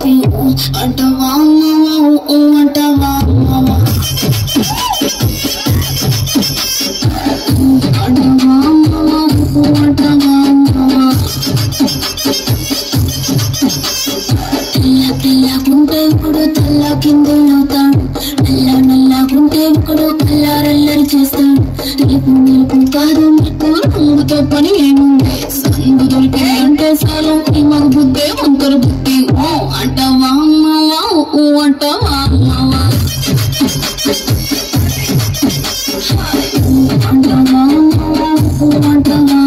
చెప్పి అంటవా అంటవా తెల్లకుంటే ఇప్పుడు తెల్ల కిందవుతాడు నల్లకుంటే ఇప్పుడు కల్లారల్లరి చేస్తాడు తెలుపు కాదు మీకు రంగుతో పని ఏముంది సందు దొరికి అంటే చాలు ఈ మగ బుద్ధే వంకర బుద్ధి అంటవా అంటవా అంటవా అంటవా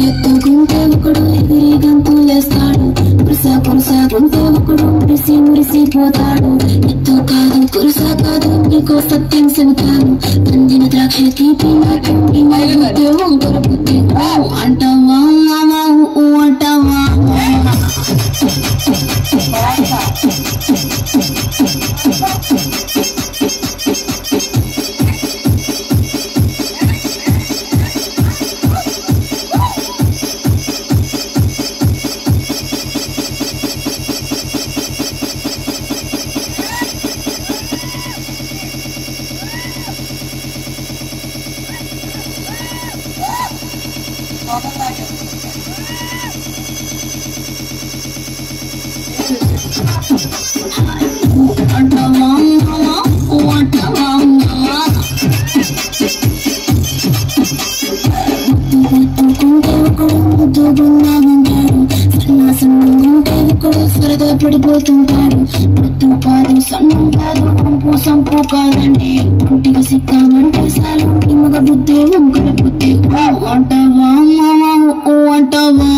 ఎత్తుకుంటే ఒకడు ఎగిరి గంతులేస్తాడు కురుసాకుంటే ఒకడు మురిసిపోతాడు ఎత్తు కాదు కురుసా కాదు నీకో సత్యం చెబుతాను పండిన ద్రాక్ష తీపి నాకు ఈ బుద్ధి వంకర బుద్ధి అంటవా అంటవా అంటవా అంటవా ఎత్తుకుంటే ఒకడు ముద్దుగున్నా ఉంటాడు సన్నంగుంటే ఒకడు సరదా పడిపోతుంటాడు పొత్తు కాదు సన్నం కాదు సంపు కాదండి పుట్టిగా సిక్కామంటే చాలు ఈ మగ బుద్ధి వంకర బుద్ధి అంటవా అంటవా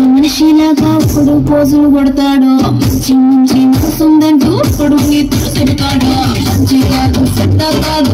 మనిషిలాగా ఇప్పుడు పోజులు కొడతాడు మంచి మోసందంటూ ఇప్పుడు నీతులు చెబుతాడు మంచి కాదు చెడ్డ కాదు